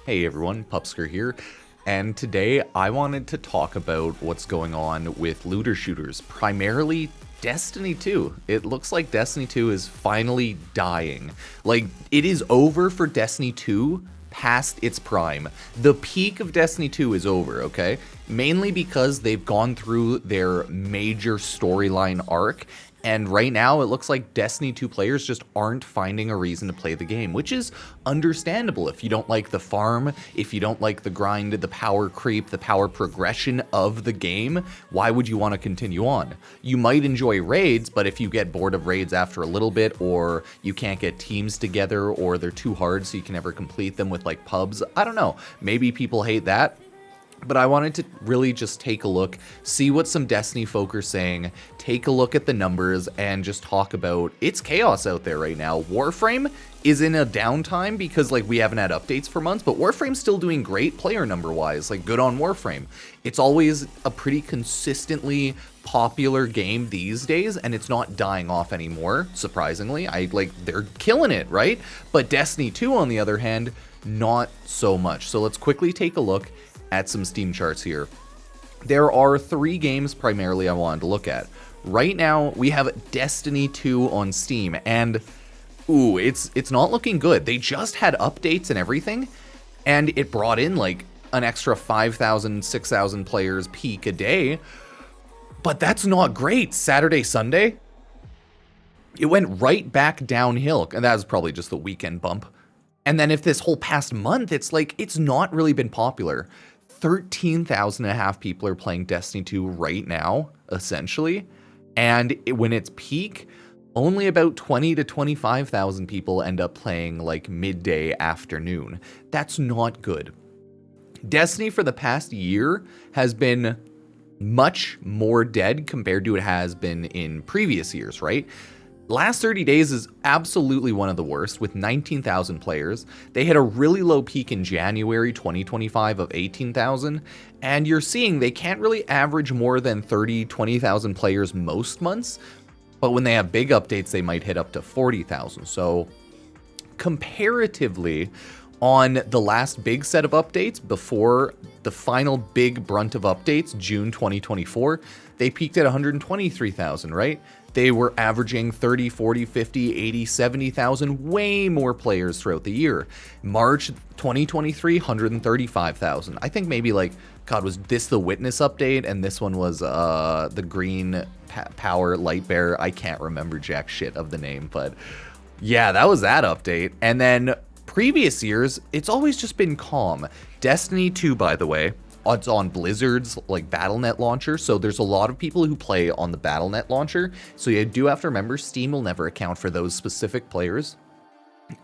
Hey everyone, Pupsker here, and today I wanted to talk about what's going on with looter shooters, primarily Destiny 2. It looks like Destiny 2 is finally dying. Like, it is over for Destiny 2 past its prime. The peak of Destiny 2 is over, okay? Mainly because they've gone through their major storyline arc, and right now, it looks like Destiny 2 players just aren't finding a reason to play the game, which is understandable if you don't like the farm, if you don't like the grind, the power creep, the power progression of the game. Why would you want to continue on? You might enjoy raids, but if you get bored of raids after a little bit, or you can't get teams together, or they're too hard so you can never complete them with like pubs, I don't know. Maybe people hate that. But I wanted to really just take a look, see what some Destiny folk are saying, take a look at the numbers, and just talk about it's chaos out there right now. Warframe is in a downtime because like we haven't had updates for months, but Warframe's still doing great player number wise, like good on Warframe. It's always a pretty consistently popular game these days, and it's not dying off anymore, surprisingly. They're killing it, right? But Destiny 2, on the other hand, not so much. So let's quickly take a look at some Steam charts here. There are 3 games primarily I wanted to look at. Right now, we have Destiny 2 on Steam, and ooh, it's not looking good. They just had updates and everything, and it brought in like an extra 5,000, 6,000 players peak a day, but that's not great. Saturday, Sunday, it went right back downhill, and that was probably just the weekend bump. And then if this whole past month, it's like, it's not really been popular. 13,500 people are playing Destiny 2 right now, essentially. And when it's peak, only about 20 to 25,000 people end up playing like midday afternoon. That's not good. Destiny for the past year has been much more dead compared to it has been in previous years, right? Last 30 days is absolutely one of the worst, with 19,000 players. They hit a really low peak in January 2025 of 18,000, and you're seeing they can't really average more than 30, 20,000 players most months, but when they have big updates, they might hit up to 40,000. So comparatively, on the last big set of updates before the final big brunt of updates, June 2024, they peaked at 123,000, right? They were averaging 30, 40, 50, 80, 70,000, way more players throughout the year. March 2023, 135,000. I think maybe like, God, was this the Witness update? And this one was the Green Power Light Bearer. I can't remember jack shit of the name, but yeah, that was that update. And then previous years, it's always just been calm. Destiny 2, by the way, it's on Blizzard's like Battle.net launcher, so there's a lot of people who play on the Battle.net launcher, so you do have to remember Steam will never account for those specific players,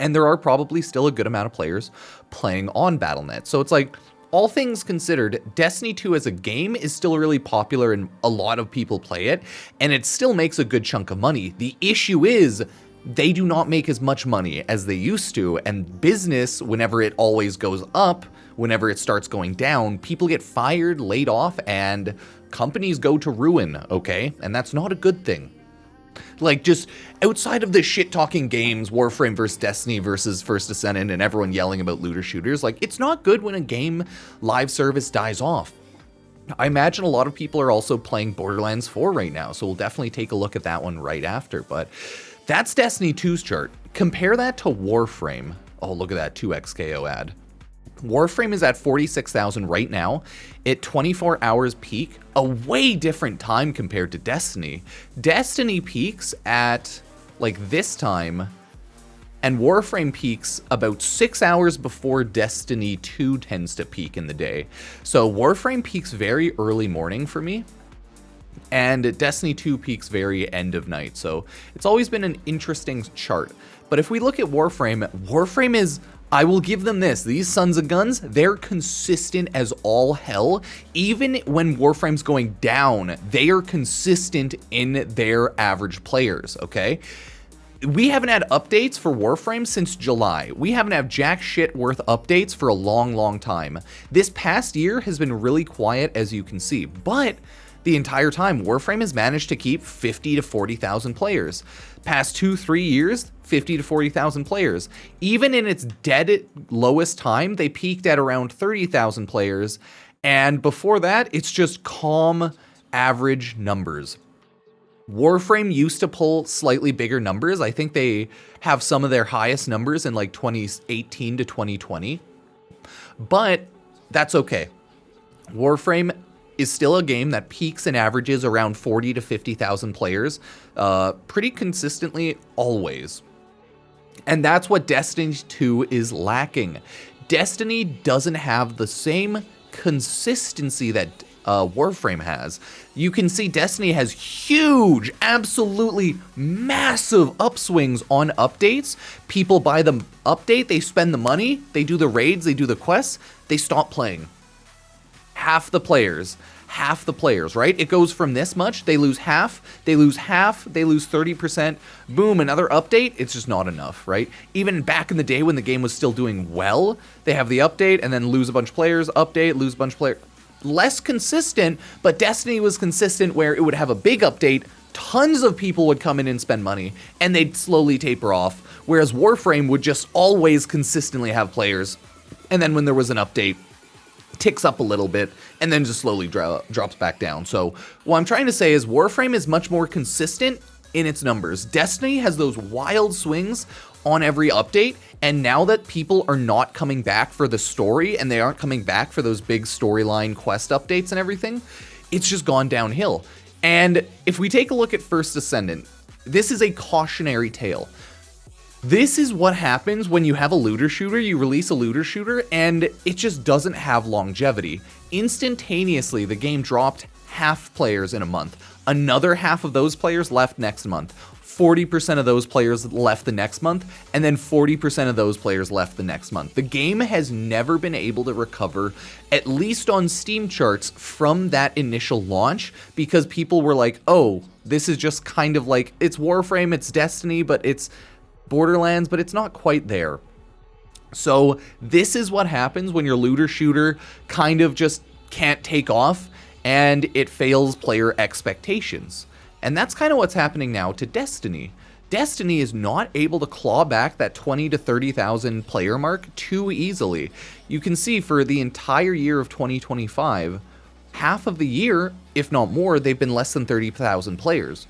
and there are probably still a good amount of players playing on Battle.net. So it's like, all things considered, Destiny 2 as a game is still really popular and a lot of people play it, and it still makes a good chunk of money. The issue is they do not make as much money as they used to, and business, whenever it always goes up, whenever it starts going down, people get fired, laid off, and companies go to ruin, okay? And that's not a good thing. Like, just outside of the shit-talking games, Warframe versus Destiny versus First Descendant, and everyone yelling about looter shooters, like, it's not good when a game live service dies off. I imagine a lot of people are also playing Borderlands 4 right now, so we'll definitely take a look at that one right after, but that's Destiny 2's chart. Compare that to Warframe. Oh, look at that 2x KO ad. Warframe is at 46,000 right now, at 24 hours peak, a way different time compared to Destiny. Destiny peaks at like this time, and Warframe peaks about 6 hours before Destiny 2 tends to peak in the day. So Warframe peaks very early morning for me, and Destiny 2 peaks very end of night. So it's always been an interesting chart. But if we look at Warframe, Warframe is, I will give them this, these sons of guns, they're consistent as all hell. Even when Warframe's going down, they are consistent in their average players, okay? We haven't had updates for Warframe since July. We haven't had jack shit worth updates for a long, long time. This past year has been really quiet, as you can see, but The entire time, Warframe has managed to keep 50 to 40,000 players. Past 2-3 years, 50 to 40,000 players. Even in its dead lowest time, they peaked at around 30,000 players. And before that, it's just calm, average numbers. Warframe used to pull slightly bigger numbers. I think they have some of their highest numbers in like 2018 to 2020. But that's okay. Warframe is still a game that peaks and averages around 40 to 50,000 players pretty consistently always. And that's what Destiny 2 is lacking. Destiny doesn't have the same consistency that Warframe has. You can see Destiny has huge, absolutely massive upswings on updates. People buy the update, they spend the money, they do the raids, they do the quests, they stop playing. Half the players, right? It goes from this much, they lose half, they lose 30%, boom, another update, it's just not enough, right? Even back in the day when the game was still doing well, they have the update and then lose a bunch of players, update, lose a bunch of players. Less consistent, but Destiny was consistent where it would have a big update, tons of people would come in and spend money, and they'd slowly taper off, whereas Warframe would just always consistently have players, and then when there was an update, ticks up a little bit, and then just slowly drops back down. So what I'm trying to say is Warframe is much more consistent in its numbers. Destiny has those wild swings on every update, and now that people are not coming back for the story, and they aren't coming back for those big storyline quest updates and everything, it's just gone downhill. And if we take a look at First Descendant, this is a cautionary tale. This is what happens when you have a looter shooter, you release a looter shooter, and it just doesn't have longevity. Instantaneously, the game dropped half players in a month. Another half of those players left next month. 40% of those players left the next month, and then 40% of those players left the next month. The game has never been able to recover, at least on Steamcharts, from that initial launch, because people were like, oh, this is just kind of like, it's Warframe, it's Destiny, but it's Borderlands, but it's not quite there. So this is what happens when your looter shooter kind of just can't take off, and it fails player expectations. And that's kind of what's happening now to Destiny. Destiny is not able to claw back that 20 to 30,000 player mark too easily. You can see for the entire year of 2025, half of the year, if not more, they've been less than 30,000 players.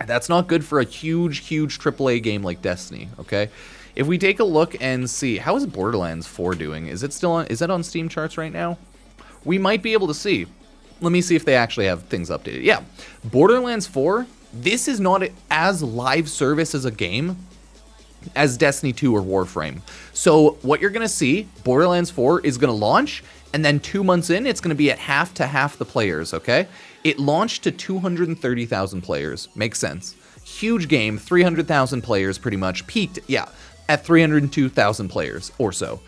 That's not good for a huge AAA game like Destiny, okay? If we take a look and see, how is Borderlands 4 doing? Is it still on, is it on Steamcharts right now? We might be able to see. Let me see if they actually have things updated. Yeah, Borderlands 4, this is not as live service as a game as Destiny 2 or Warframe. So what you're gonna see, Borderlands 4 is gonna launch, and then 2 months in, it's gonna be at half the players, okay? It launched to 230,000 players, makes sense. Huge game, 300,000 players pretty much, peaked, yeah, at 302,000 players or so.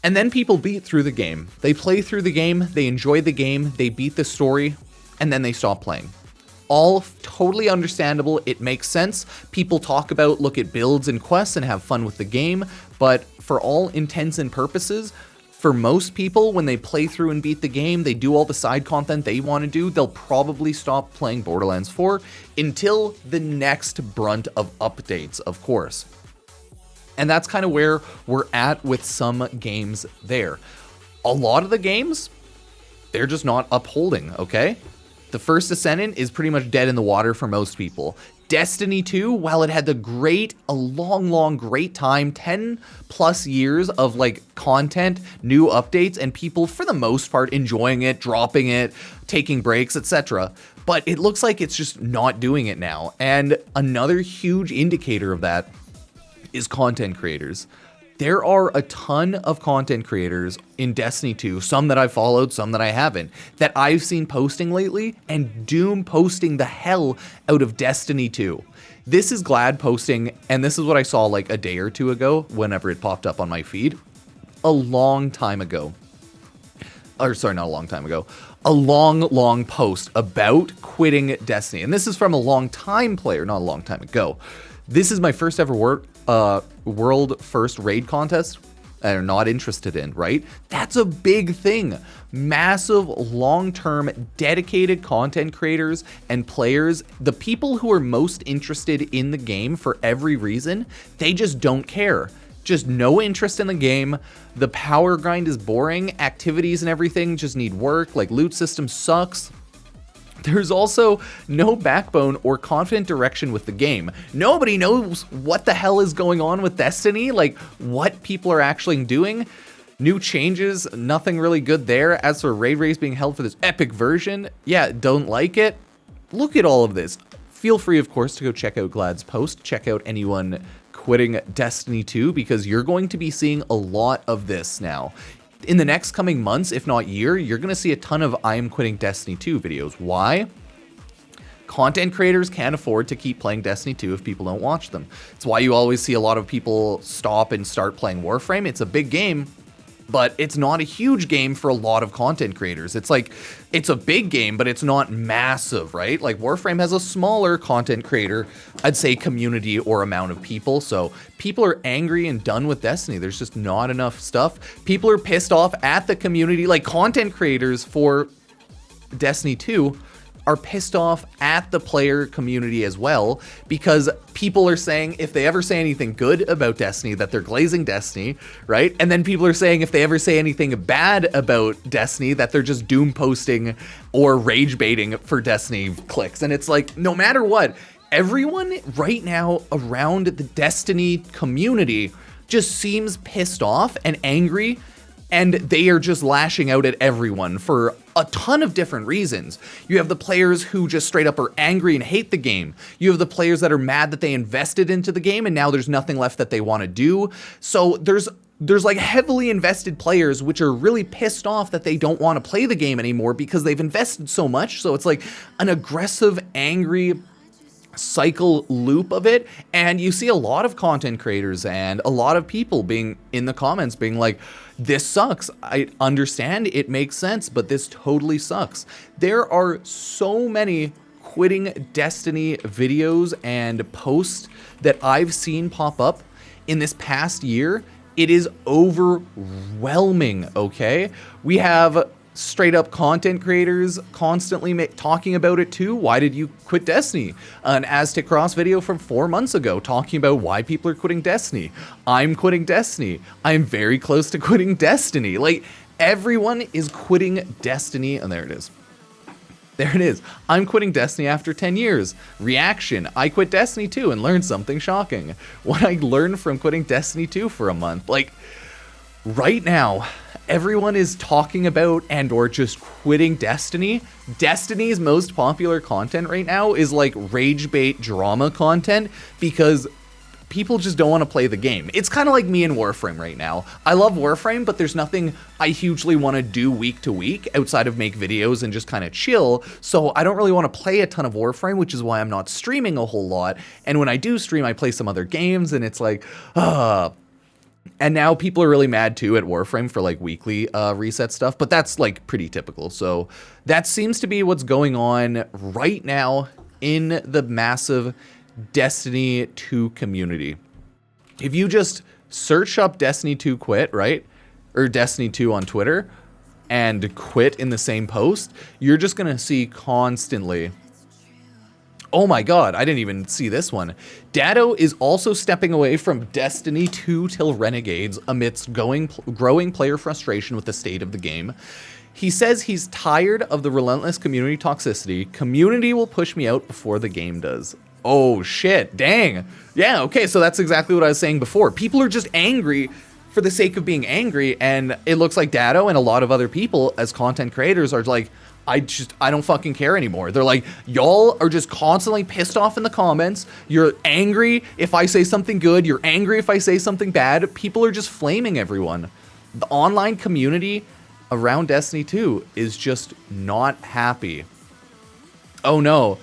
And then people beat through the game. They play through the game, they enjoy the game, they beat the story, and then they stop playing. All totally understandable, it makes sense. People talk about, look at builds and quests and have fun with the game, but for all intents and purposes, for most people, when they play through and beat the game, they do all the side content they want to do, they'll probably stop playing Borderlands 4 until the next brunt of updates, of course. And that's kind of where we're at with some games there. A lot of the games, they're just not upholding, okay? The First Descendant is pretty much dead in the water for most people. Destiny 2, while it had a long, great time, 10 plus years of like content, new updates, and people for the most part enjoying it, dropping it, taking breaks, etc. But it looks like it's just not doing it now. And another huge indicator of that is content creators. There are a ton of content creators in Destiny 2, some that I've followed, some that I haven't, that I've seen posting lately, and Doom posting the hell out of Destiny 2. This is Glad posting, and this is what I saw like a day or two ago, whenever it popped up on my feed. A long time ago. Or sorry, not a long time ago. A long post about quitting Destiny. And this is from a long time player, not a long time ago. This is my first ever world first raid contest. are not interested in, right? That's a big thing. Massive, long-term, dedicated content creators and players, the people who are most interested in the game for every reason, they just don't care. Just no interest in the game. The power grind is boring. Activities and everything just need work. Like, loot system sucks. There's also no backbone or confident direction with the game. Nobody knows what the hell is going on with Destiny, like what people are actually doing. New changes, nothing really good there. As for raid race being held for this epic version, yeah, don't like it. Look at all of this. Feel free, of course, to go check out Glad's post. Check out anyone quitting Destiny 2, because you're going to be seeing a lot of this now. In the next coming months, if not year, you're going to see a ton of I am quitting Destiny 2 videos. Why? Content creators can't afford to keep playing Destiny 2 if people don't watch them. It's why you always see a lot of people stop and start playing Warframe. It's a big game, but it's not a huge game for a lot of content creators. It's like, it's a big game, but it's not massive, right? Like, Warframe has a smaller content creator, I'd say, community or amount of people. So people are angry and done with Destiny. There's just not enough stuff. People are pissed off at the community. Like, content creators for Destiny 2 are pissed off at the player community as well, because people are saying if they ever say anything good about Destiny, that they're glazing Destiny, right? And then people are saying if they ever say anything bad about Destiny, that they're just doom posting or rage baiting for Destiny clicks. And it's like, no matter what, everyone right now around the Destiny community just seems pissed off and angry, and they are just lashing out at everyone for a ton of different reasons. You have the players who just straight up are angry and hate the game. You have the players that are mad that they invested into the game and now there's nothing left that they want to do. So there's like heavily invested players which are really pissed off that they don't want to play the game anymore because they've invested so much. So it's like an aggressive, angry cycle loop of it. And you see a lot of content creators and a lot of people being in the comments being like, this sucks. I understand, it makes sense, but this totally sucks. There are so many quitting Destiny videos and posts that I've seen pop up in this past year. It is overwhelming, okay? We have straight up content creators constantly talking about it too. Why did you quit Destiny? An Aztec Cross video from 4 months ago talking about why people are quitting Destiny. I'm quitting Destiny. I'm very close to quitting Destiny. Like, everyone is quitting Destiny, and there it is. There it is. I'm quitting Destiny after 10 years. Reaction: I quit Destiny 2 and learned something shocking. What I learned from quitting Destiny 2 for a month. Like, right now, everyone is talking about and or just quitting Destiny. Destiny's most popular content right now is like rage bait drama content because people just don't want to play the game. It's kind of like me and Warframe right now. I love Warframe, but there's nothing I hugely want to do week to week outside of make videos and just kind of chill. So I don't really want to play a ton of Warframe, which is why I'm not streaming a whole lot. And when I do stream, I play some other games and it's like, and now people are really mad too at Warframe for like weekly reset stuff, but that's like pretty typical. So that seems to be what's going on right now in the massive Destiny 2 community. If you just search up Destiny 2 quit, right? Or Destiny 2 on Twitter and quit in the same post, you're just going to see constantly, oh my god, I didn't even see this one. Datto is also stepping away from Destiny 2 till Renegades amidst growing player frustration with the state of the game. He says he's tired of the relentless community toxicity. Community will push me out before the game does. Oh shit, dang. Yeah, okay, so that's exactly what I was saying before. People are just angry for the sake of being angry, and it looks like Datto and a lot of other people as content creators are like, I don't fucking care anymore. They're like, y'all are just constantly pissed off in the comments. You're angry if I say something good. You're angry if I say something bad. People are just flaming everyone. The online community around Destiny 2 is just not happy. Oh no.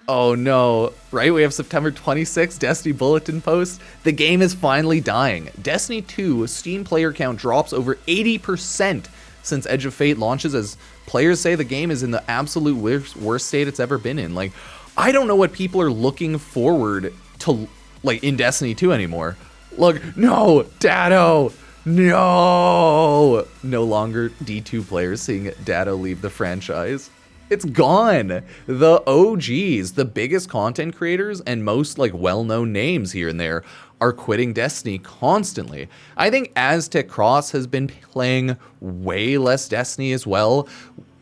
Oh no, right? We have September 26th, Destiny Bulletin post. The game is finally dying. Destiny 2 Steam player count drops over 80% since Edge of Fate launches, as players say the game is in the absolute worst state it's ever been in. Like, I don't know what people are looking forward to, like, in Destiny 2 anymore. Look, no, Datto, No! No longer D2 players seeing Datto leave the franchise. It's gone. The OGs, the biggest content creators and most like well-known names here and there are quitting Destiny constantly. I think Aztec Cross has been playing way less Destiny as well.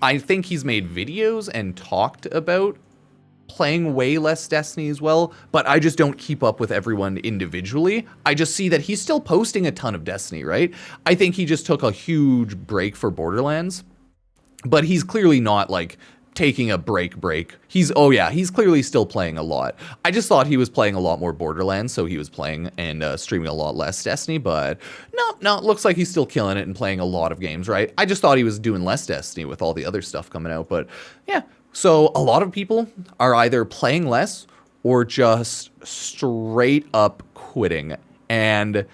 I think he's made videos and talked about playing way less Destiny as well, but I just don't keep up with everyone individually. I just see that he's still posting a ton of Destiny, right? I think he just took a huge break for Borderlands, but he's clearly not like taking a break. He's clearly still playing a lot. I just thought he was playing a lot more Borderlands, so he was playing and streaming a lot less Destiny, but no, it looks like he's still killing it and playing a lot of games, right? I just thought he was doing less Destiny with all the other stuff coming out, but yeah. So a lot of people are either playing less or just straight up quitting, and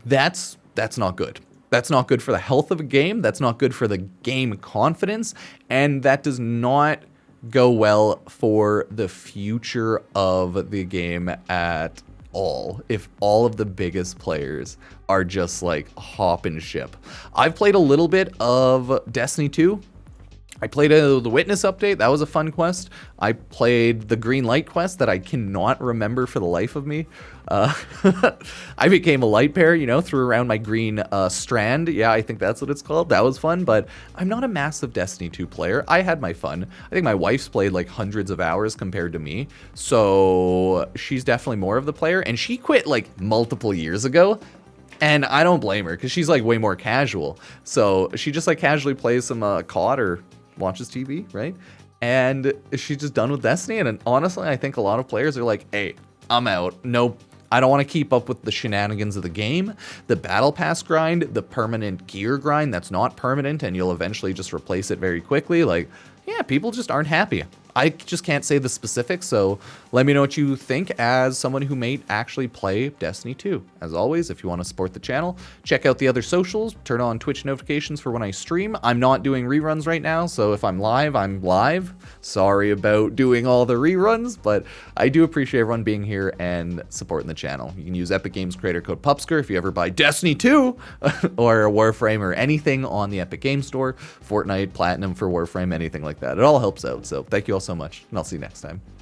that's not good. That's not good for the health of a game. That's not good for the game confidence, and that does not go well for the future of the game at all. If all of the biggest players are just like hopping ship. I've played a little bit of Destiny 2. I played the Witness update. That was a fun quest. I played the Green Light quest that I cannot remember for the life of me. I became a light bearer, you know, threw around my green strand. Yeah, I think that's what it's called. That was fun, but I'm not a massive Destiny 2 player. I had my fun. I think my wife's played like hundreds of hours compared to me, so she's definitely more of the player, and she quit like multiple years ago. And I don't blame her, because she's like way more casual. So she just like casually plays some COD or watches TV, right? And she's just done with Destiny. And honestly, I think a lot of players are like, hey, I'm out. Nope. I don't want to keep up with the shenanigans of the game, the battle pass grind, the permanent gear grind that's not permanent and you'll eventually just replace it very quickly. Like, yeah, people just aren't happy. I just can't say the specifics, so let me know what you think as someone who may actually play Destiny 2. As always, if you want to support the channel, check out the other socials, turn on Twitch notifications for when I stream. I'm not doing reruns right now, so if I'm live, I'm live. Sorry about doing all the reruns, but I do appreciate everyone being here and supporting the channel. You can use Epic Games creator code Pupsker if you ever buy Destiny 2 or Warframe or anything on the Epic Games Store, Fortnite, Platinum for Warframe, anything like that. It all helps out, so thank you all so much, and I'll see you next time.